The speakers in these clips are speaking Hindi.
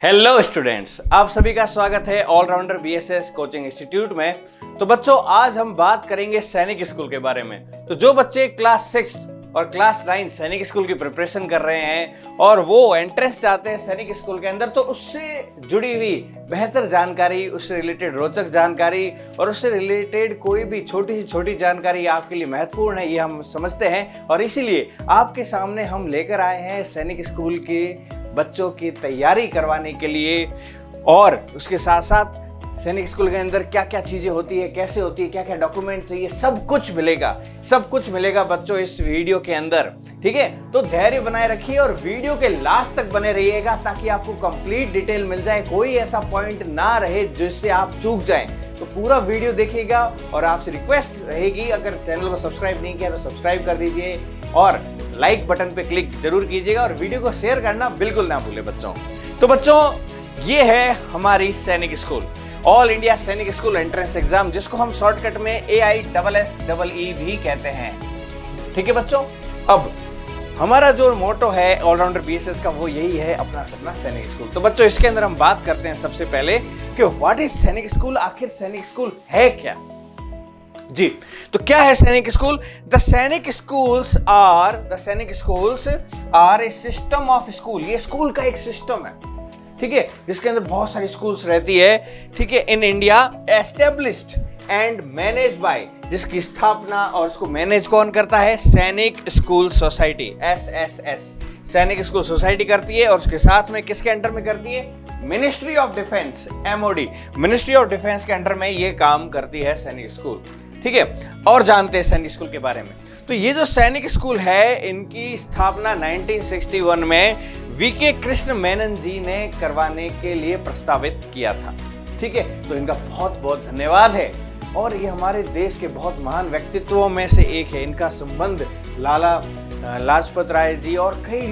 हेलो स्टूडेंट्स, आप सभी का स्वागत है ऑलराउंडर बीएसएस कोचिंग इंस्टीट्यूट में। तो बच्चों, आज हम बात करेंगे सैनिक स्कूल के बारे में। तो जो बच्चे क्लास 6 और क्लास 9 सैनिक स्कूल की प्रिपरेशन कर रहे हैं और वो एंट्रेंस चाहते हैं सैनिक स्कूल के अंदर, तो उससे जुड़ी हुई बेहतर जानकारी, उससे रिलेटेड रोचक जानकारी और उससे रिलेटेड कोई भी छोटी से छोटी जानकारी आपके लिए महत्वपूर्ण है, ये हम समझते हैं। और इसीलिए आपके सामने हम लेकर आए हैं सैनिक स्कूल के बच्चों की तैयारी करवाने के लिए। और उसके साथ साथ सैनिक स्कूल के अंदर क्या क्या चीज़ें होती है, कैसे होती है, क्या क्या डॉक्यूमेंट चाहिए, सब कुछ मिलेगा बच्चों इस वीडियो के अंदर। ठीक है, तो धैर्य बनाए रखिए और वीडियो के लास्ट तक बने रहिएगा ताकि आपको कंप्लीट डिटेल मिल जाए, कोई ऐसा पॉइंट ना रहे जिससे आप चूक जाएं। तो पूरा वीडियो देखिएगा और आपसे रिक्वेस्ट रहेगी, अगर चैनल को सब्सक्राइब नहीं किया तो सब्सक्राइब कर दीजिए और लाइक बटन पे क्लिक जरूर कीजिएगा और वीडियो को शेयर करना बिल्कुल ना भूले बच्चों। तो बच्चों, ये है हमारी सैनिक school, all India Sainik school entrance exam, जिसको हम शॉर्टकट में AISSEE भी कहते हैं। ठीक है बच्चों, अब हमारा जो मोटो है ऑलराउंडर बीएसएस का, वो यही है, अपना सपना सैनिक स्कूल। तो बच्चों, इसके अंदर हम बात करते हैं सबसे पहले कि व्हाट इज सैनिक स्कूल, आखिर सैनिक स्कूल है क्या जी। तो क्या है Sainik school? The Sainik schools are a system of school. ये स्कूल का एक सिस्टम है, ठीक है, जिसके अंदर बहुत सारी स्कूल्स रहती है, ठीक है, in India, established and manage by, जिसकी स्थापना और उसको मैनेज कौन करता है? सैनिक स्कूल सोसाइटी, SSS, सैनिक स्कूल सोसाइटी करती है। और उसके साथ में किसके अंडर में करती है? Ministry of defence, MOD, ministry of defence के अंडर में ये काम करती है सैनिक स्कूल। ठीक है, और जानते हैं सैनिक स्कूल के बारे में। तो ये जो सैनिक स्कूल है, इनकी स्थापना 1961 में VK कृष्ण मेनन जी ने करवाने के लिए प्रस्तावित किया था। ठीक है, तो इनका बहुत बहुत धन्यवाद है। और ये हमारे देश के बहुत महान व्यक्तित्वों में से एक है। इनका संबंध लाला लाजपत राय जी और कई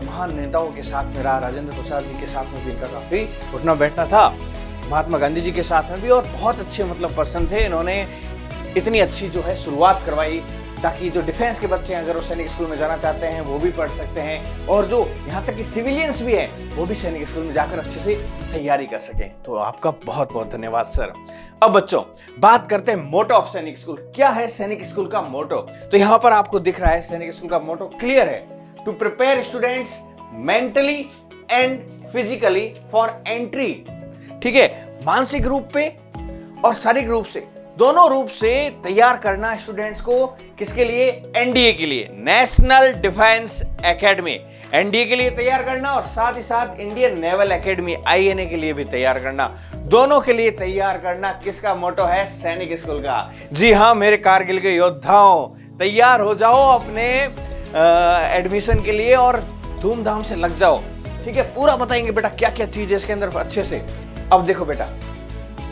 महान नेताओं के साथ में रहा। राजेंद्र प्रसाद जी के साथ में भी इनका काफी उठना बैठना था, महात्मा गांधी जी के साथ में भी, और बहुत अच्छे पर्सन थे। इन्होंने इतनी अच्छी जो है शुरुआत करवाई ताकि जो डिफेंस के बच्चे हैं, अगर वो सैनिक स्कूल में जाना चाहते हैं, वो भी पढ़ सकते हैं, और जो यहाँ तक कि सिविलियंस भी हैं, वो भी सैनिक स्कूल में जाकर अच्छे से तैयारी कर सकें। तो आपका बहुत बहुत धन्यवाद सर। अब बच्चों, बात करते हैं मोटो ऑफ सैनिक स्कूल। क्या है सैनिक स्कूल का मोटो? तो यहाँ पर आपको दिख रहा है, सैनिक स्कूल का मोटो क्लियर है, to prepare students mentally and physically for entry. ठीक है, मानसिक रूप पे और शारीरिक रूप से, दोनों रूप से तैयार करना स्टूडेंट्स को। किसके लिए? NDA के लिए, नेशनल डिफेंस एकेडमी, NDA के लिए तैयार करना, और साथ ही साथ इंडियन नेवल एकेडमी, INA के लिए भी तैयार करना। दोनों के लिए तैयार करना किसका मोटो है? सैनिक स्कूल का। जी हाँ मेरे कारगिल के योद्धाओं, तैयार हो जाओ अपने एडमिशन के लिए और धूमधाम से लग जाओ। ठीक है, पूरा बताएंगे बेटा क्या क्या चीज है इसके अंदर अच्छे से। अब देखो बेटा,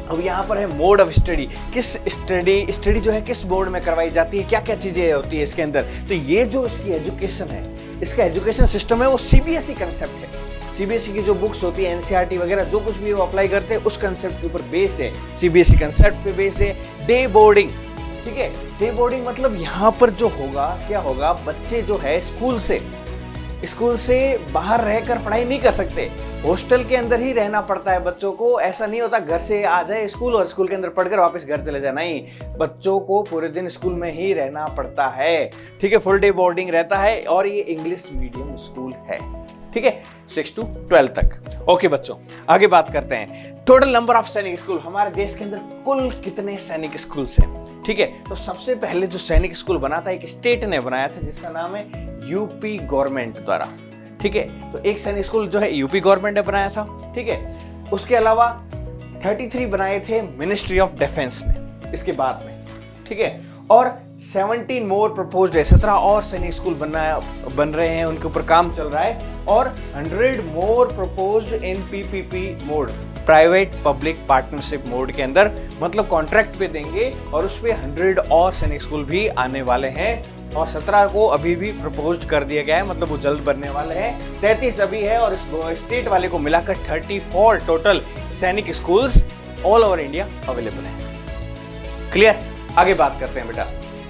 अब यहाँ पर है मोड ऑफ स्टडी। किस स्टडी जो है किस बोर्ड में करवाई जाती है, क्या क्या चीजें होती है इसके अंदर। तो ये जो इसकी एजुकेशन है, इसका एजुकेशन सिस्टम है, वो CBSE कंसेप्ट है। CBSE की जो बुक्स होती है, NCERT वगैरह, जो कुछ भी वो अप्लाई करते हैं उस कंसेप्ट के ऊपर बेस्ड है, CBSE कंसेप्ट पे बेस्ड है। डे बोर्डिंग, ठीक है, डे बोर्डिंग मतलब यहाँ पर जो होगा, क्या होगा, बच्चे जो है स्कूल से बाहर रहकर पढ़ाई नहीं कर सकते, हॉस्टल के अंदर ही रहना पड़ता है बच्चों को। ऐसा नहीं होता घर से आ जाए स्कूल और स्कूल के अंदर पढ़कर वापस घर चले जाए, नहीं, बच्चों को पूरे दिन स्कूल में ही रहना पड़ता है। ठीक है, फुल डे बोर्डिंग रहता है और ये इंग्लिश मीडियम स्कूल है। ठीक है, 6 to 12 तक। ओके बच्चों, आगे बात करते हैं। टोटल नंबर ऑफ सैनिक स्कूल, हमारे देश के अंदर कुल कितने सैनिक स्कूल हैं? ठीक है, तो सबसे पहले जो सैनिक स्कूल बना था, एक स्टेट ने बनाया था जिसका नाम है यूपी गवर्नमेंट द्वारा। ठीक है, तो एक सैनिक स्कूल जो है यूपी गवर्नमेंट ने बनाया था। ठीक है, उसके अलावा 33 बनाए थे मिनिस्ट्री ऑफ डिफेंस ने इसके बाद में। ठीक है, और 17 मोर प्रपोज्ड है, 17 और सैनिक स्कूल बन रहे हैं, उनके ऊपर काम चल रहा है। और 100 more proposed in PPP mode, private public partnership mode के अंदर, मतलब कॉन्ट्रैक्ट पे देंगे और उस पे 100 और सैनिक स्कूल भी आने वाले हैं। और 17 को अभी भी प्रपोज्ड कर दिया गया है, मतलब वो जल्द बनने वाले हैं। 33 अभी है और स्टेट वाले को मिलाकर 34 टोटल सैनिक schools all over India available है। क्लियर? आगे बात करते हैं बेटा,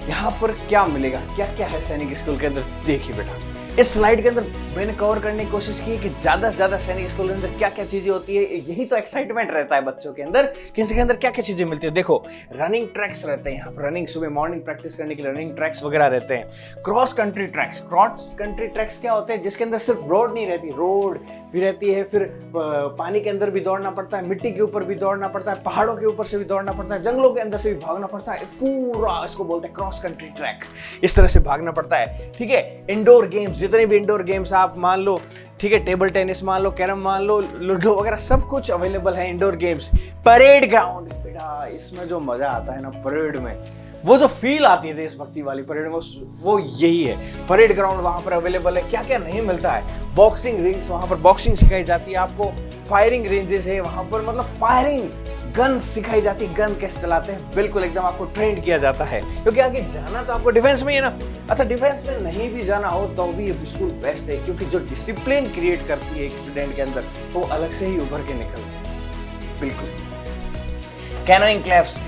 यहाँ पर क्या मिलेगा, क्या क्या है सैनिक स्कूल के अंदर। देखिए बेटा, इस स्लाइड के अंदर मैंने कवर करने की कोशिश की कि ज्यादा से ज्यादा सैनिक स्कूल के अंदर क्या क्या चीजें होती है। यही तो एक्साइटमेंट रहता है बच्चों के अंदर कि इसके अंदर क्या क्या चीजें मिलती है। देखो, रनिंग ट्रैक्स रहते हैं यहाँ पर, रनिंग सुबह मॉर्निंग प्रैक्टिस करने के लिए रनिंग ट्रैक्स वगैरह रहते हैं। क्रॉस कंट्री ट्रैक्स क्या होते हैं, जिसके अंदर सिर्फ रोड नहीं रहती, रोड भी रहती है, फिर पानी के अंदर भी दौड़ना पड़ता है, मिट्टी के ऊपर भी दौड़ना पड़ता है, पहाड़ों के ऊपर से भी दौड़ना पड़ता है, जंगलों के अंदर से भी भागना पड़ता है, पूरा इसको बोलते हैं क्रॉस कंट्री ट्रैक। इस तरह से भागना पड़ता है, ठीक है। इंडोर गेम्स, जितने भी इंडोर गेम्स आप मान लो, ठीक है, टेबल टेनिस मान लो, कैरम मान लो, लूडो वगैरह सब कुछ अवेलेबल है इंडोर गेम्स। परेड ग्राउंड, बेटा इसमें जो मजा आता है ना परेड में, वो जो फील आती है देशभक्ति वाली परेड में, वो यही है। परेड ग्राउंड वहां पर अवेलेबल है। क्या क्या नहीं मिलता है, बॉक्सिंग रिंग्स, वहां पर बॉक्सिंग सिखाई जाती है आपको। फायरिंग रेंजेस है वहां पर, मतलब फायरिंग गन सिखाई जाती है, गन कैसे चलाते हैं बिल्कुल एकदम आपको ट्रेंड किया जाता है, क्योंकि आगे जाना तो आपको डिफेंस में ही है ना। अच्छा, डिफेंस में नहीं भी जाना हो तो भी ये स्कूल बेस्ट है, क्योंकि जो डिसिप्लिन क्रिएट करती है एक स्टूडेंट के अंदर, वो अलग से ही उभर के निकलता है। बिल्कुल। कैनोइंग क्लब्स,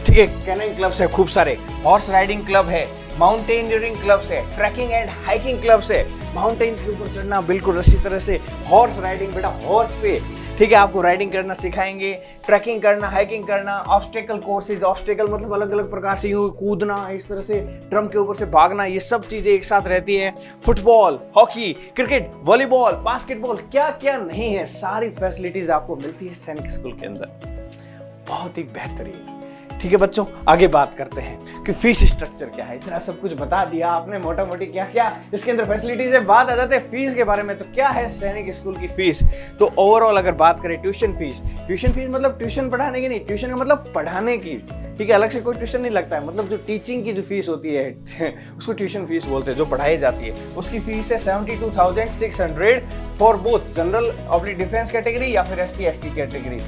ठीक है, कैनोइंग क्लब्स है खूब सारे, हॉर्स राइडिंग क्लब है, माउंटेनियरिंग क्लब्स है, ट्रैकिंग एंड हाइकिंग क्लब्स है, माउंटेन्स के ऊपर चढ़ना बिल्कुल इसी तरह से, हॉर्स राइडिंग, बेटा हॉर्स पे, ठीक है, आपको राइडिंग करना सिखाएंगे, ट्रैकिंग करना, हाइकिंग करना, ऑब्स्टेकल कोर्सेज, ऑब्स्टेकल मतलब अलग अलग प्रकार से यूं कूदना, इस तरह से ड्रम के ऊपर से भागना, ये सब चीजें एक साथ रहती है। Football, hockey, cricket, volleyball, basketball, क्या क्या नहीं है, सारी फैसिलिटीज आपको मिलती है सैनिक स्कूल के अंदर। बहुत ही बेहतरीन। ठीक है बच्चों, आगे बात करते हैं कि फीस स्ट्रक्चर क्या है। इतना सब कुछ बता दिया आपने मोटा मोटी क्या क्या इसके अंदर फैसिलिटीज है। बात आ जाते हैं फीस के बारे में। तो क्या है सैनिक स्कूल की फीस? तो ओवरऑल अगर बात करें ट्यूशन फीस मतलब ट्यूशन पढ़ाने की नहीं, ट्यूशन का मतलब पढ़ाने की, ठीक है, अलग से कोई ट्यूशन नहीं लगता है, मतलब जो टीचिंग की जो फीस होती है उसको ट्यूशन फीस बोलते हैं, जो पढ़ाई जाती है उसकी फीस है 72,600 फॉर बोथ जनरल और डिफेंस कैटेगरी या फिर ST कैटेगरी,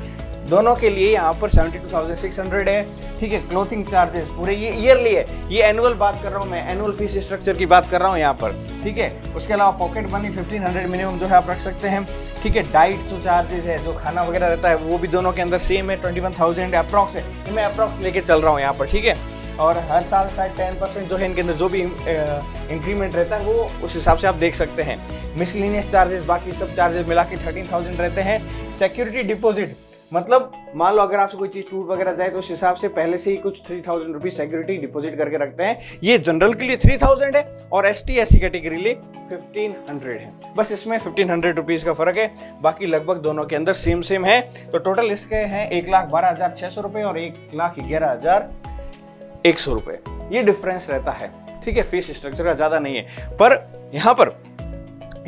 दोनों के लिए यहाँ पर 72,600 है। ठीक है, क्लोथिंग चार्जेस पूरे ये ईयरली है, ये एनुअल बात कर रहा हूँ मैं, एनुअल फीस स्ट्रक्चर की बात कर रहा हूँ यहाँ पर। ठीक है, उसके अलावा पॉकेट मनी 1500 मिनिमम जो है आप रख सकते हैं। ठीक है, डाइट जो चार्जेस है, जो खाना वगैरह रहता है वो भी दोनों के अंदर सेम है, 21,000 अप्रॉक्स है, मैं अप्रॉक्स लेके चल रहा हूँ यहाँ पर। ठीक है, और हर साल शायद 10% जो है इनके अंदर जो भी इंक्रीमेंट रहता है वो उस हिसाब से आप देख सकते हैं। मिसलिनियस चार्जेस, बाकी सब चार्जेस मिला के 13,000 रहते हैं। सिक्योरिटी डिपॉजिट मतलब मान लो अगर आपसे कोई चीज टूट वगैरह जाए तो उस हिसाब से पहले से ही कुछ 3,000 रुपीज सिक्योरिटी डिपॉजिट करके रखते हैं। ये जनरल के लिए 3,000 है और ST/SC कैटेगरी लिए 1,500 है, बस इसमें 1,500 रुपीज का फर्क है, बाकी लगभग दोनों के अंदर सेम है। तो टोटल इसके हैं 1,12,600 रुपए और 1,11,100 रुपए, ये डिफरेंस रहता है। ठीक है, फीस स्ट्रक्चर का ज्यादा नहीं है, पर यहाँ पर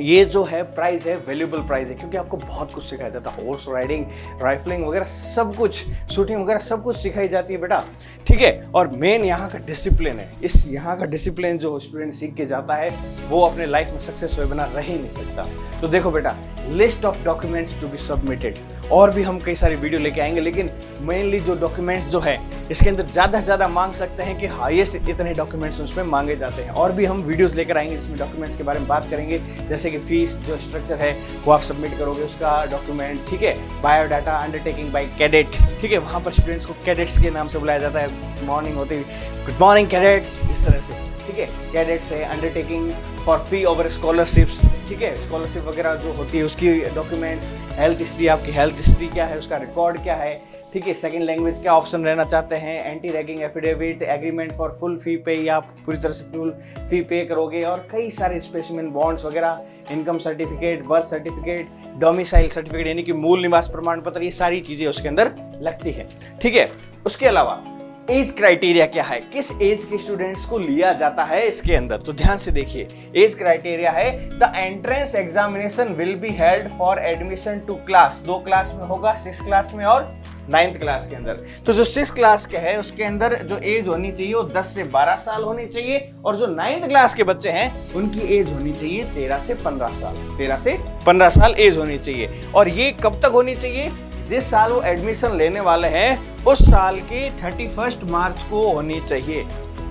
ये जो है प्राइस है, वैल्यूएबल प्राइस है, क्योंकि आपको बहुत कुछ सिखाया जाता है, हॉर्स राइडिंग, राइफलिंग वगैरह सब कुछ, शूटिंग वगैरह सब कुछ सिखाई जाती है बेटा। ठीक है, और मेन यहाँ का डिसिप्लिन है, इस यहाँ का डिसिप्लिन जो स्टूडेंट सीख के जाता है वो अपने लाइफ में सक्सेस हुए बिना रह ही नहीं सकता। तो देखो बेटा, list of documents to be submitted, और भी हम कई सारी वीडियो लेके आएंगे, लेकिन मेनली जो डॉक्यूमेंट्स जो है इसके अंदर ज़्यादा से ज़्यादा मांग सकते हैं कि हाईएस्ट इतने डॉक्यूमेंट्स उसमें मांगे जाते हैं। और भी हम वीडियोस लेकर आएंगे जिसमें डॉक्यूमेंट्स के बारे में बात करेंगे, जैसे कि फीस जो स्ट्रक्चर है वो आप सबमिट करोगे, उसका डॉक्यूमेंट, ठीक है, बायोडाटा अंडरटेकिंग बाय कैडेट, ठीक है, वहाँ पर स्टूडेंट्स को कैडेट्स के नाम से बुलाया जाता है, मॉर्निंग होती है गुड मॉर्निंग कैडेट्स, इस तरह से। ठीक है, कैडेट्स है, undertaking for fee over scholarships, ठीक है, स्कॉलरशिप वगैरह जो होती है उसकी डॉक्यूमेंट्स, हेल्थ हिस्ट्री, आपकी हेल्थ हिस्ट्री क्या है, उसका रिकॉर्ड क्या है, ठीक है, सेकंड लैंग्वेज क्या ऑप्शन रहना चाहते हैं, anti ragging affidavit, agreement for full फी पे, या आप पूरी तरह से फुल फी पे करोगे, और कई सारे स्पेसिमेन बॉन्ड्स वगैरह, income certificate, birth certificate, domicile certificate यानी कि मूल निवास प्रमाण पत्र, ये सारी चीजें उसके अंदर लगती है। ठीक है, उसके अलावा एज क्राइटेरिया क्या है, किस एज के स्टूडेंट्स को लिया जाता है इसके अंदर, तो ध्यान से देखिए। एज क्राइटेरिया है the entrance examination will be held for admission to class, 2 class में होगा, 6 क्लास में और 9th क्लास के अंदर। तो जो 6 क्लास के है उसके अंदर जो एज होनी चाहिए वो 10 से 12 साल होनी चाहिए, और जो 9th क्लास के बच्चे हैं उनकी एज होनी चाहिए 13 से 15 साल, 13 से 15 साल एज होनी चाहिए। और ये कब तक होनी चाहिए? जिस साल वो एडमिशन लेने वाले हैं उस साल की 31 मार्च को होनी चाहिए।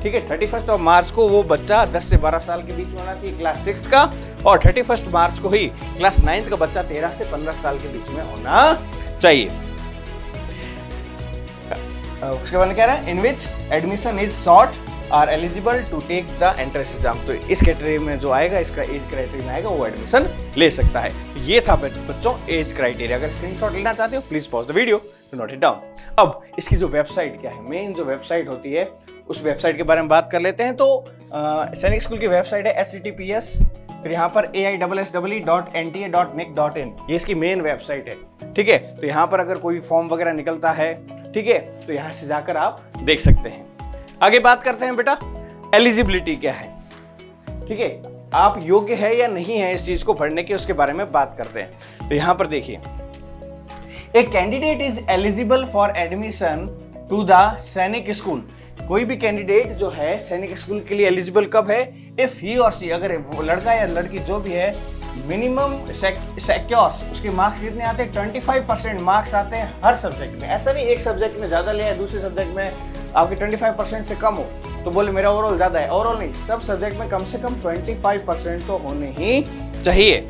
ठीक है, 31 मार्च को वो बच्चा 10 से 12 साल के बीच में होना चाहिए क्लास 6 का, और 31 मार्च को ही क्लास 9th का बच्चा 13 से 15 साल के बीच में होना चाहिए। उसके बाद क्या रहा है, in which admission is sought are eligible to take the entrance exam. तो इस कैटेगरी में जो आएगा, इसका एज क्राइटेरिया में आएगा, वो एडमिशन ले सकता है। ये था बच्चों एज क्राइटेरिया। अगर स्क्रीनशॉट लेना चाहते हो please pause the video to note it down. अब इसकी जो वेबसाइट क्या है, मेन जो वेबसाइट होती है उस वेबसाइट के बारे में बात कर लेते हैं। तो सैनिक स्कूल की वेबसाइट है https, फिर यहाँ पर aiSSE.nta.nic.in, ये इसकी मेन वेबसाइट है। ठीक है, तो यहाँ पर अगर कोई फॉर्म वगैरह निकलता है, ठीक है, तो यहाँ से जाकर आप देख सकते हैं। आगे बात करते हैं बेटा एलिजिबिलिटी क्या है। ठीक है, आप योग्य है या नहीं है इस चीज को पढ़ने के, उसके बारे में बात करते हैं। तो यहाँ पर देखिए, a candidate is eligible for admission to the Sainik school. कोई भी कैंडिडेट जो है सैनिक स्कूल के लिए एलिजिबल कब है, इफ ही और सी, अगर वो लड़का या लड़की जो भी है, मिनिमम सेक्योर्स, उसके मार्क्स कितने आते हैं, 25% मार्क्स आते हैं हर सब्जेक्ट में। ऐसा नहीं एक सब्जेक्ट में ज्यादा लिया है, दूसरे सब्जेक्ट में आपके 25% से कम हो तो बोले मेरा ओवरऑल ज्यादा है। ओवरऑल नहीं, सब सब्जेक्ट में कम से कम 25% तो होने ही चाहिए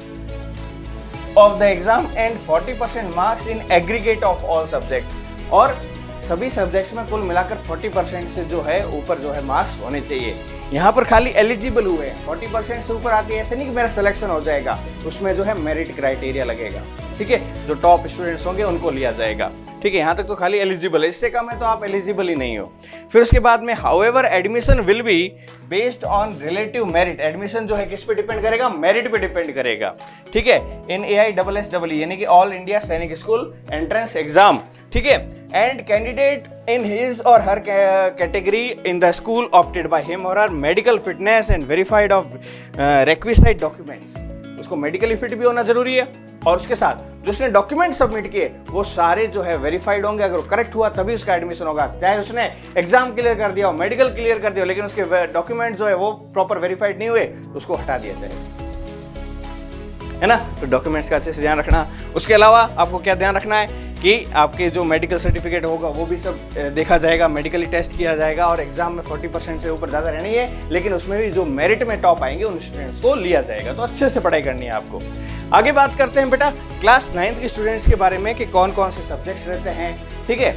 of the exam and 40% marks in aggregate of all subject. और सभी सब्जेक्ट्स में कुल मिलाकर 40% से जो है ऊपर जो है मार्क्स होने चाहिए। यहाँ पर खाली एलिजिबल हुए हैं, 40% से ऊपर आती है ऐसे नहीं कि मेरा सिलेक्शन हो जाएगा, उसमें जो है मेरिट क्राइटेरिया लगेगा। ठीक है, जो टॉप स्टूडेंट्स होंगे उनको लिया जाएगा। ठीक है, यहाँ तक तो खाली एलिजिबल है, इससे कम है तो आप एलिजिबल ही नहीं हो। फिर उसके बाद में however admission will be based on relative merit. Admission जो है किस पे डिपेंड करेगा, मेरिट पे डिपेंड करेगा। ठीक है, इन AISSE यानी कि all India Sainik school entrance exam. ठीक है, and candidate in his or her category in the school opted by him or her medical fitness and verified of requisite documents. उसको मेडिकली फिट भी होना जरूरी है, और उसके साथ जो उसने डॉक्यूमेंट सबमिट किए वो सारे जो है वेरीफाइड होंगे। अगर वो करेक्ट हुआ तभी उसका एडमिशन होगा। चाहे उसने एग्जाम क्लियर कर दिया हो, मेडिकल क्लियर कर दिया हो, लेकिन उसके डॉक्यूमेंट जो है वो प्रॉपर वेरीफाइड नहीं हुए तो उसको हटा दिया जाएगा, है ना। तो डॉक्यूमेंट्स का अच्छे से ध्यान रखना। उसके अलावा आपको क्या ध्यान रखना है कि आपके जो मेडिकल सर्टिफिकेट होगा वो भी सब देखा जाएगा, मेडिकली टेस्ट किया जाएगा, और एग्जाम में 40% से ऊपर ज़्यादा रहनी है, लेकिन उसमें भी जो मेरिट में टॉप आएंगे उन स्टूडेंट्स को लिया जाएगा। तो अच्छे से पढ़ाई करनी है आपको। आगे बात करते हैं बेटा क्लास 9th के स्टूडेंट्स के बारे में कि कौन कौन से सब्जेक्ट्स रहते हैं। ठीक है,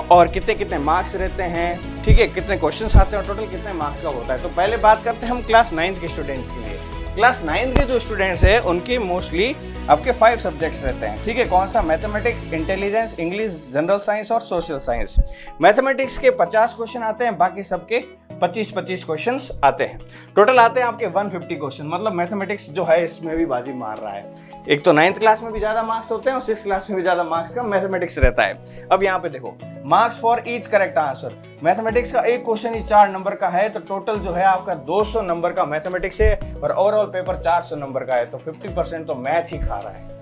और कितने कितने मार्क्स रहते हैं। ठीक है, कितने क्वेश्चंस आते हैं और टोटल कितने मार्क्स का होता है। तो पहले बात करते हैं हम क्लास 9th के स्टूडेंट्स के लिए। क्लास 9th के जो स्टूडेंट्स हैं उनके मोस्टली आपके 5 सब्जेक्ट्स रहते हैं। ठीक है, कौन सा, mathematics, intelligence, English, general science और सोशल साइंस। मैथमेटिक्स के 50 क्वेश्चन आते हैं, बाकी सबके 25-25 क्वेश्चंस आते हैं। टोटल आते हैं आपके 150 क्वेश्चन। मतलब मैथमेटिक्स जो है इसमें भी बाजी मार रहा है। एक तो 9th क्लास में भी ज्यादा मार्क्स होते हैं और 6th क्लास में भी ज्यादा मार्क्स का मैथमेटिक्स रहता है। अब यहाँ पे देखो, marks for each correct answer. Mathematics का एक क्वेश्चन ही 4 नंबर का है, तो टोटल जो है आपका 200 नंबर का मैथमेटिक्स है, और ओवरऑल पेपर 400 नंबर का है, तो 50% तो मैथ ही खा रहा है।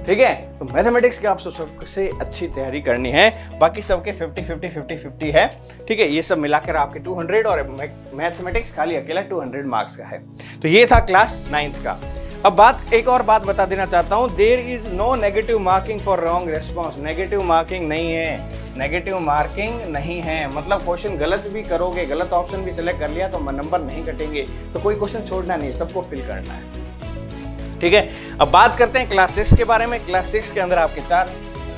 ठीक है, तो मैथमेटिक्स की आपको सबसे अच्छी तैयारी करनी है, बाकी सबके 50-50 है। ठीक है, ये सब मिलाकर आपके 200 और मैथमेटिक्स खाली अकेला 200 मार्क्स का है। तो ये था क्लास 9th का। अब एक और बात बता देना चाहता हूं, there is no negative marking for wrong response. Negative marking नहीं है, नेगेटिव मार्किंग नहीं है। मतलब क्वेश्चन गलत भी करोगे, गलत ऑप्शन भी सिलेक्ट कर लिया तो नंबर नहीं कटेंगे। तो कोई क्वेश्चन छोड़ना नहीं, सबको फिल करना है। ठीक है, अब बात करते हैं क्लास 6 के बारे में। क्लास 6 के अंदर आपके 4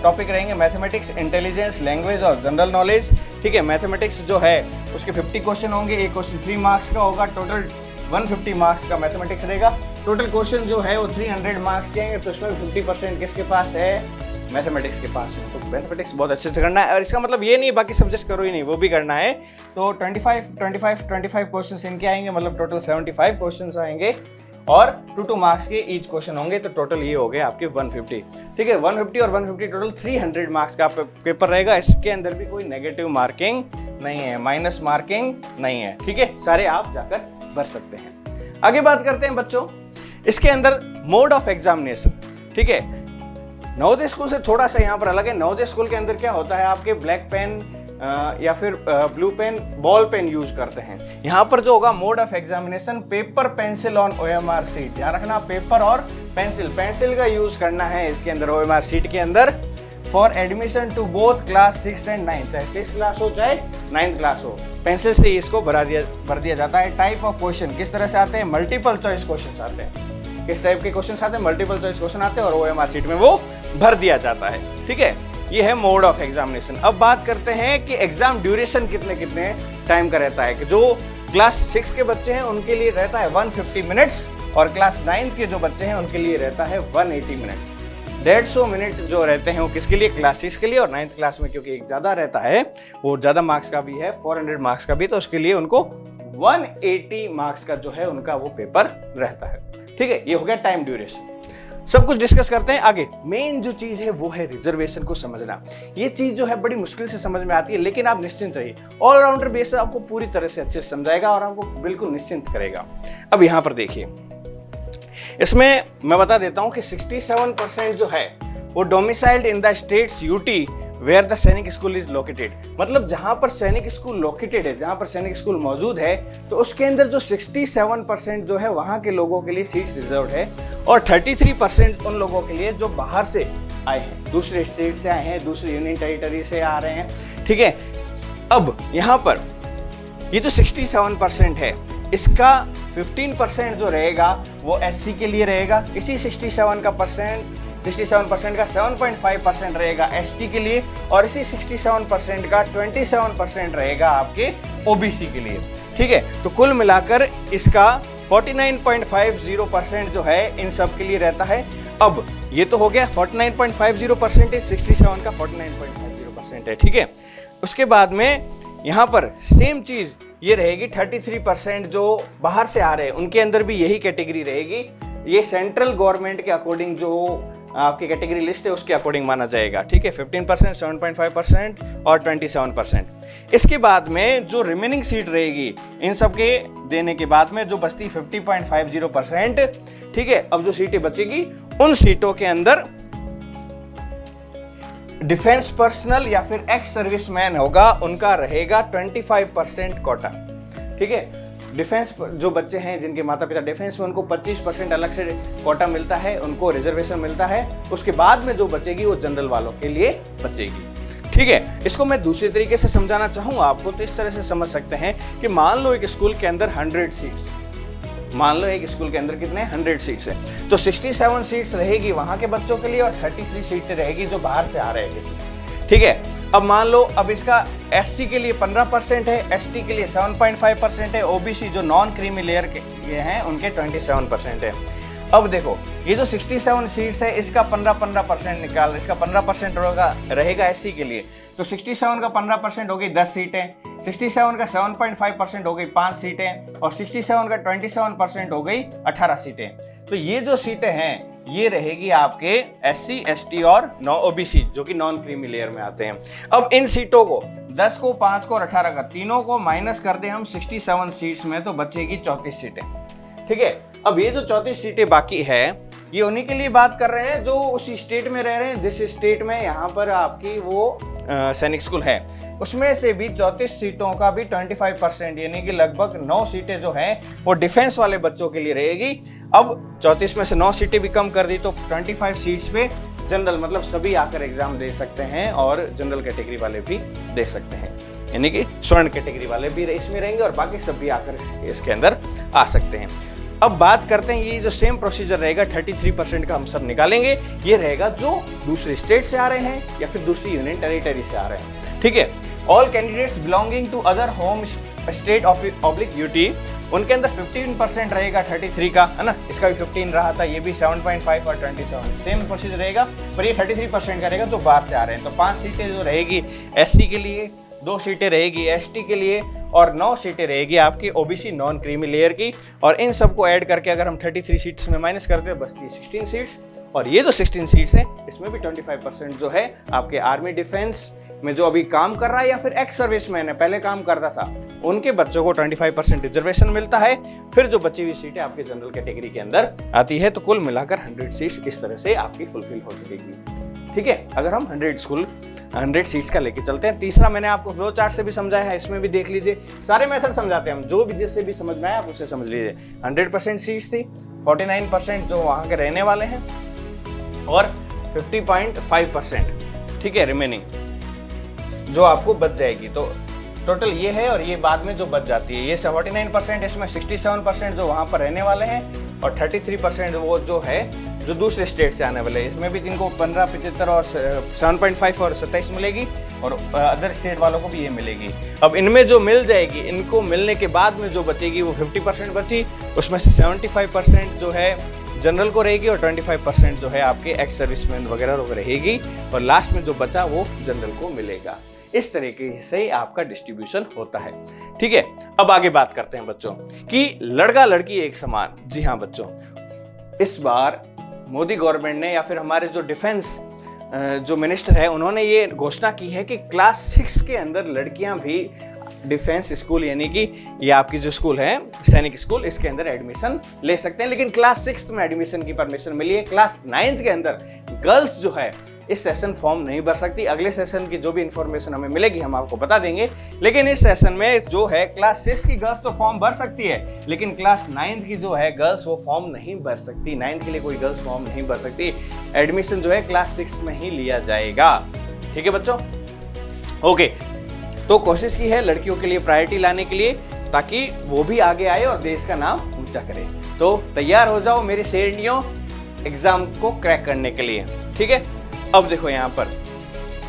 टॉपिक रहेंगे, मैथमेटिक्स, इंटेलिजेंस, लैंग्वेज और जनरल नॉलेज। ठीक है, मैथमेटिक्स जो है उसके 50 क्वेश्चन होंगे, एक क्वेश्चन 3 मार्क्स का होगा, टोटल 150 मार्क्स का मैथमेटिक्स रहेगा। टोटल क्वेश्चन जो है वो 300 मार्क्स के हैं, तो इसमें 50% किसके पास है, मैथमेटिक्स के पास में। तो मैथमेटिक्स बहुत अच्छे से करना है, और इसका मतलब ये नहीं बाकी सब्जेक्ट करो ही नहीं, वो भी करना है। तो 25 क्वेश्चन इनके आएंगे, मतलब टोटल 75 क्वेश्चन आएंगे, और 2 मार्क्स के ईच क्वेश्चन होंगे, तो टोटल ये हो गए आपके 150। ठीक है, 150 और 150 टोटल 300 मार्क्स का पेपर रहेगा। इसके अंदर भी कोई नेगेटिव मार्किंग नहीं है, माइनस मार्किंग नहीं है। ठीक है, सारे आप जाकर भर सकते हैं। आगे बात करते हैं बच्चों इसके अंदर मोड ऑफ एग्जामिनेशन। ठीक है, नवोदय स्कूल से थोड़ा सा यहाँ पर अलग है। नवोदय स्कूल के अंदर क्या होता है, आपके ब्लैक पेन या फिर blue pen, ball pen use करते हैं। यहाँ पर जो होगा mode of examination, paper pencil on OMR sheet. ध्यान रखना, पेपर और पेंसिल का यूज करना है इसके अंदर, OMR शीट के अंदर, for admission to both class 6 and 9, चाहे 6 क्लास हो चाहे 9th क्लास हो। पेंसिल से इसको भर दिया जाता है। टाइप ऑफ क्वेश्चन किस तरह से आते हैं, मल्टीपल चॉइस क्वेश्चन आते हैं। किस टाइप के क्वेश्चन आते हैं, मल्टीपल चॉइस क्वेश्चन आते हैं, और OMR शीट में वो भर दिया जाता है। ठीक है, ये है मोड ऑफ एग्जामिनेशन। अब बात करते हैं कि एग्जाम ड्यूरेशन कितने हैं। टाइम का रहता है कि जो क्लास 6 के बच्चे हैं उनके लिए रहता है 150 मिनट्स और क्लास 9 के जो बच्चे हैं उनके लिए रहता है 180 मिनट्स। 150 मिनट जो रहते हैं वो किसके लिए, क्लास 6 के लिए, और 9th क्लास में क्योंकि एक ज़्यादा रहता है, वो ज़्यादा मार्क्स का भी है, 400 मार्क्स का भी, तो उसके लिए उनको 180 मार्क्स का जो है उनका वो पेपर रहता है। ठीक है, ये हो गया टाइम ड्यूरेशन। सब कुछ डिस्कस करते हैं आगे। मेन जो चीज है वो है रिजर्वेशन को समझना। ये चीज जो है बड़ी मुश्किल से समझ में आती है, लेकिन आप निश्चिंत रहिए, ऑलराउंडर बेस आपको पूरी तरह से अच्छे से समझाएगा और आपको बिल्कुल निश्चिंत करेगा। अब यहां पर देखिए, इसमें मैं बता देता हूं कि 67% जो है वो domiciled in the states UT where the Sainik school is located. मतलब जहां पर सैनिक स्कूल लोकेटेड है, जहां पर सैनिक स्कूल मौजूद है, तो उसके अंदर जो 67% जो है वहां के लोगों के लिए सीट्स रिजर्व है, और 33% उन लोगों के लिए जो बाहर से आए हैं, दूसरे स्टेट से आए हैं, दूसरी यूनियन टेरिटरी से आ रहे हैं। ठीक है, अब यहां पर ये जो 67% है, इसका 15% जो रहेगा वो एससी के लिए रहेगा। इसी 67% का 7.5% रहेगा एसटी के लिए, और इसी 67% का 27% रहेगा आपके ओबीसी के लिए। ठीक है, तो कुल मिलाकर इसका 49.50% जो है इन सब के लिए रहता है। अब ये तो हो गया 49.50% 67 का 49.50% है। ठीक है, उसके बाद में यहाँ पर सेम चीज ये रहेगी, 33% जो बाहर से आ रहे हैं उनके अंदर भी यही कैटेगरी रहेगी। ये सेंट्रल गवर्नमेंट के अकॉर्डिंग जो आपकी कैटेगरी लिस्ट है उसके अकॉर्डिंग माना जाएगा। ठीक है, 15%, 7.5% और 27%। इसके बाद में जो रिमेनिंग सीट रहेगी इन सब के देने के बाद में जो बचती 50.50%। ठीक है, अब जो सीटें बचेगी उन सीटों के अंदर डिफेंस पर्सनल या फिर एक्स सर्विसमैन होगा, उनका रहेगा 25% कोटा। ठीक है, डिफेंस जो बच्चे हैं जिनके माता पिता डिफेंस में, उनको 25% अलग से कोटा मिलता है, उनको रिजर्वेशन मिलता है। उसके बाद में जो बचेगी वो जनरल वालों के लिए बचेगी। ठीक है, इसको मैं दूसरे तरीके से समझाना चाहूंगा आपको, तो इस तरह से समझ सकते हैं कि मान लो एक स्कूल के अंदर 100 सीट्स, मान लो एक स्कूल के अंदर कितने 100 सीट्स है, तो 67 सीट्स रहेगी वहां के बच्चों के लिए और 33 सीटें रहेगी जो बाहर से आ रहे हैं किसी। ठीक है, अब मान लो अब इसका एससी के लिए 15% है, एसटी के लिए 7.5% है, ओबीसी जो नॉन क्रीमी लेयर के हैं उनके 27% है। अब देखो ये जो 67 सीट्स है इसका 15% निकाल, इसका 15% रहेगा एससी के लिए, तो 67 का 15% हो गई 10 सीटें, 67 का 7.5% हो गई 5 सीटें, और 67 का 27% हो गई 18 सीटें। तो ये जो सीटें हैं ये रहेगी आपके एससी, एसटी और ओबीसी जो कि नॉन क्रीमी लेयर में आते हैं। अब इन सीटों को 10 को, 5 को और 18 का तीनों को माइनस कर दे हम 67 सीट्स में, तो बचेगी 34 सीटें। ठीक है, अब ये जो 34 सीटें बाकी है ये उन्हीं के लिए बात कर रहे हैं जो उसी स्टेट में रह रहे हैं जिस स्टेट में यहाँ पर आपकी वो सैनिक स्कूल है। उसमें से भी 34 सीटों का भी 25% यानी कि लगभग 9 सीटें जो हैं वो डिफेंस वाले बच्चों के लिए रहेगी। अब 34 में से 9 सीटें भी कम कर दी तो 25 सीट्स पे जनरल, मतलब सभी आकर एग्जाम दे सकते हैं और जनरल कैटेगरी वाले भी दे सकते हैं, यानी कि स्वर्ण कैटेगरी वाले भी इसमें रहेंगे और बाकी सब भी आकर इसके अंदर आ सकते हैं। अब बात करते हैं, ये जो सेम प्रोसीजर रहेगा 33% का हम सब निकालेंगे, ये रहेगा जो दूसरे स्टेट से आ रहे हैं या फिर दूसरी यूनियन टेरिटरी से आ रहे हैं। ठीक है, all candidates belonging to other home state oblique UT, उनके अंदर 15% रहेगा 33 का, है ना, इसका भी 15 रहा था, ये भी 7.5 और 27 सेम प्रोसीजर रहेगा, पर ये 33% का रहेगा जो बाहर से आ रहे हैं। तो 5 सीटें जो रहेगी एससी के लिए, 2 सीटें रहेगी एसटी के लिए और 9 सीटें रहेगी आपकी ओबीसी नॉन क्रीमी लेयर की, और इन सबको ऐड करके अगर हम 33 सीट्स में माइनस करते हैं बचती है 16 सीट्स, और ये जो 16 सीट्स हैं इसमें भी 25% जो है आपके आर्मी डिफेंस में जो अभी काम कर रहा है या फिर एक्स सर्विसमैन है पहले काम करता था, उनके बच्चों को 25% रिजर्वेशन मिलता है। फिर जो बची हुई सीटें आपके जनरल कैटेगरी के अंदर आती है, तो कुल मिलाकर 100 सीट्स इस तरह से आपकी फुलफिल हो जाएगी। ठीक है, अगर हम 100 सीट्स का लेके चलते हैं। तीसरा मैंने आपको फ्लो चार्ट से भी समझाया है, इसमें भी देख लीजिए, सारे मेथड समझाते हैं हम, जो भी जिससे भी समझ में आए आप उसे समझ लीजिए। 100% सीट्स थी, 49% जो वहाँ के रहने वाले हैं और 50.5% ठीक है रिमेनिंग जो आपको बच जाएगी। तो टोटल ये है, और ये बाद में जो बच जाती है ये 49%, इसमें 67% जो वहाँ पर रहने वाले हैं और 33% वो जो है जो दूसरे स्टेट से आने वाले हैं, इसमें भी इनको 15, 75 और 7.5 और 27 मिलेगी, और अदर स्टेट वालों को भी ये मिलेगी। अब इनमें जो मिल जाएगी, इनको मिलने के बाद में जो बचेगी वो 50% बची, उसमें से 75% जो है जनरल को रहेगी और 25% जो है आपके एक्स सर्विसमैन वगैरह को रहेगी, और लास्ट में जो बचा वो जनरल को मिलेगा। इस तरीके से आपका डिस्ट्रीब्यूशन होता है। ठीक है, अब आगे बात करते हैं बच्चों कि लड़का लड़की एक समान। जी हाँ बच्चों, इस बार मोदी गवर्नमेंट ने या फिर हमारे जो डिफेंस जो मिनिस्टर है उन्होंने ये घोषणा की है कि क्लास 6 के अंदर लड़कियां भी डिफेंस स्कूल यानी कि ये आपकी जो स्कूल है सैनिक स्कूल, इसके अंदर एडमिशन ले सकते हैं। लेकिन क्लास 6 में एडमिशन की परमिशन मिली है। क्लास 9 के अंदर गर्ल्स जो है इस सेशन फॉर्म नहीं भर सकती। अगले सेशन की जो भी इंफॉर्मेशन हमें मिलेगी हम आपको बता देंगे। लेकिन इस सेशन में जो है क्लास 6 की गर्ल्स तो फॉर्म भर सकती है, लेकिन क्लास 9 की जो है गर्ल्स वो फॉर्म नहीं भर सकती। 9 के लिए कोई गर्ल्स फॉर्म नहीं भर सकती। एडमिशन जो है क्लास 6 में ही लिया जाएगा। ठीक है बच्चों, ओके। तो कोशिश की है लड़कियों के लिए प्रायोरिटी लाने के लिए, ताकि वो भी आगे आए और देश का नाम ऊंचा करे। तो तैयार हो जाओ मेरे शेरनियों एग्जाम को क्रैक करने के लिए। ठीक है, अब देखो यहाँ पर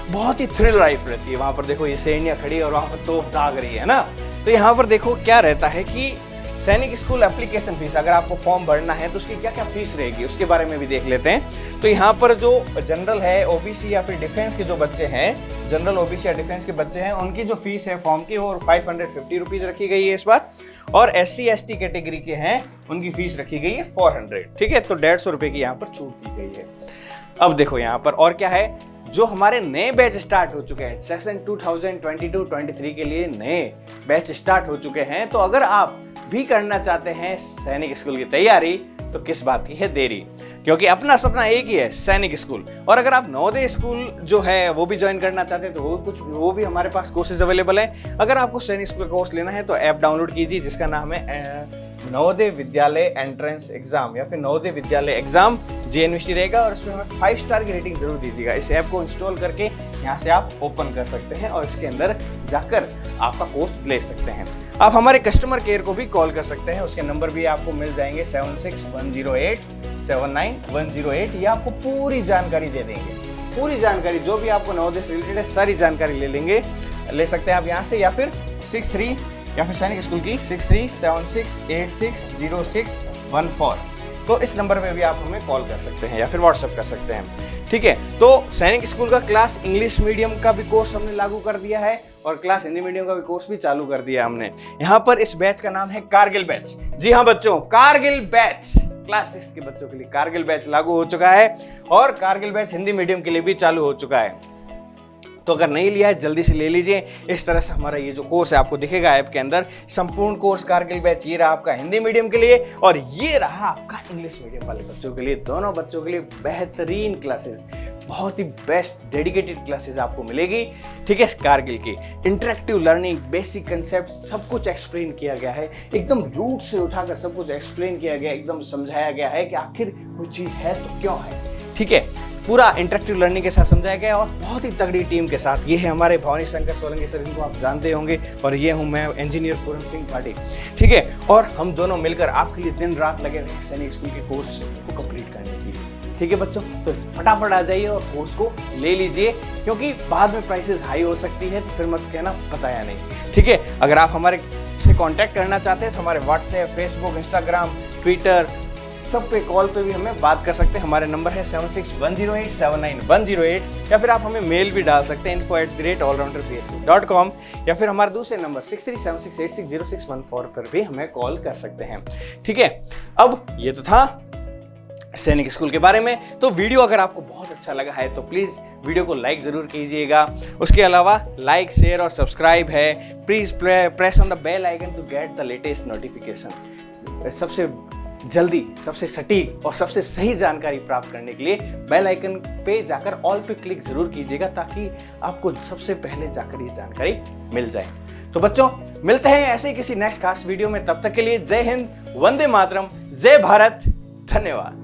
बहुत ही थ्रिल लाइफ रहती है। वहां पर देखो ये सैनिया खड़ी है और वहां पर तोप दाग रही है ना। तो यहाँ पर देखो क्या रहता है कि सैनिक स्कूल एप्लीकेशन फीस, अगर आपको फॉर्म भरना है तो उसकी क्या क्या फीस रहेगी उसके बारे में भी देख लेते हैं। तो यहाँ पर जो जनरल है, ओबीसी या फिर डिफेंस के जो बच्चे हैं, जनरल ओबीसी या डिफेंस के बच्चे हैं, उनकी जो फीस है फॉर्म की वो 550 रुपीज रखी गई है इस बार। और SC ST कैटेगरी के हैं उनकी फीस रखी गई है 400। ठीक है, तो 150 रुपए की यहाँ पर छूट दी गई है। अब देखो यहाँ पर और क्या है, जो हमारे नए बैच स्टार्ट हो चुके हैं सेशन 2022-23 के लिए नए बैच स्टार्ट हो चुके हैं। तो अगर आप भी करना चाहते हैं सैनिक स्कूल की तैयारी तो किस बात की है देरी, क्योंकि अपना सपना एक ही है सैनिक स्कूल। और अगर आप नवोदय स्कूल जो है वो भी ज्वाइन करना चाहते हैं तो वो भी हमारे पास कोर्सेज अवेलेबल है। अगर आपको सैनिक स्कूल का कोर्स लेना है तो ऐप डाउनलोड कीजिए जिसका नाम है नवोदय विद्यालय एंट्रेंस एग्जाम या फिर नवोदय विद्यालय एग्जाम JNVT रहेगा, और इसमें हमें 5 स्टार की रेटिंग जरूर दीजिएगा। इस ऐप को इंस्टॉल करके यहाँ से आप ओपन कर सकते हैं और इसके अंदर जाकर आपका कोर्स ले सकते हैं। आप हमारे कस्टमर केयर को भी कॉल कर सकते हैं, उसके नंबर भी आपको मिल जाएंगे 7610879108। ये आपको पूरी जानकारी दे देंगे, पूरी जानकारी जो भी आपको नवोदय से रिलेटेड है सारी जानकारी ले सकते हैं आप यहाँ से, या फिर 63 या फिर सैनिक स्कूल की 6376860614। तो इस नंबर पे भी आप हमें कॉल कर सकते हैं या फिर व्हाट्सएप कर सकते हैं। ठीक है, तो सैनिक स्कूल का क्लास इंग्लिश मीडियम का भी कोर्स हमने लागू कर दिया है और क्लास हिंदी मीडियम का भी कोर्स भी चालू कर दिया हमने। यहाँ पर इस बैच का नाम है कारगिल बैच। जी हाँ बच्चों, कारगिल बैच क्लास 6 के बच्चों के लिए कारगिल बैच लागू हो चुका है, और कारगिल बैच हिंदी मीडियम के लिए भी चालू हो चुका है। तो अगर नहीं लिया है जल्दी से ले लीजिए। इस तरह से हमारा ये जो कोर्स है आपको दिखेगा ऐप के अंदर, संपूर्ण कोर्स कारगिल बैच। ये रहा आपका हिंदी मीडियम के लिए और ये रहा आपका इंग्लिश मीडियम वाले बच्चों के लिए। दोनों बच्चों के लिए बेहतरीन क्लासेस, बहुत ही बेस्ट डेडिकेटेड क्लासेस आपको मिलेगी। ठीक है, कारगिल की इंटरेक्टिव लर्निंग, बेसिक कंसेप्ट सब कुछ एक्सप्लेन किया गया है, एकदम रूट से उठाकर सब कुछ एक्सप्लेन किया गया, एकदम समझाया गया है कि आखिर कोई चीज़ है तो क्यों है। ठीक है, पूरा इंटरेक्टिव लर्निंग के साथ समझाया गया और बहुत ही तगड़ी टीम के साथ। ये है हमारे भवानी शंकर सोलंकी सर, इनको आप जानते होंगे, और ये हूँ मैं इंजीनियर पूरन सिंह पाटिल। ठीक है, और हम दोनों मिलकर आपके लिए दिन रात लगे रहे सैनिक स्कूल के कोर्स को कंप्लीट करने के लिए। ठीक है बच्चों, तो फटाफट आ जाइए और कोर्स को ले लीजिए, क्योंकि बाद में प्राइसेस हाई हो सकती है तो फिर मत कहना बताया नहीं। ठीक है, अगर आप हमारे से कांटेक्ट करना चाहते हैं तो हमारे व्हाट्सएप, फेसबुक, इंस्टाग्राम, ट्विटर सब पे कॉल पे भी हमें बात कर सकते हैं। हमारे नंबर है 7610879108, या फिर आप हमें मेल भी डाल सकते हैं info@allrounderbsc.com, या फिर हमारे दूसरे नंबर 6376860614 पर भी हमें कॉल कर सकते हैं। ठीक है, अब ये तो था सैनिक स्कूल के बारे में। तो वीडियो अगर आपको बहुत अच्छा लगा है तो प्लीज़ वीडियो को लाइक ज़रूर कीजिएगा। उसके अलावा लाइक, शेयर और सब्सक्राइब है। Please press on the bell icon to get the latest notification. सबसे जल्दी, सबसे सटीक और सबसे सही जानकारी प्राप्त करने के लिए बेल आइकन पे जाकर ऑल पे क्लिक जरूर कीजिएगा, ताकि आपको सबसे पहले जाकर ये जानकारी मिल जाए। तो बच्चों, मिलते हैं ऐसे ही किसी नेक्स्ट खास वीडियो में। तब तक के लिए जय हिंद, वंदे मातरम, जय भारत, धन्यवाद।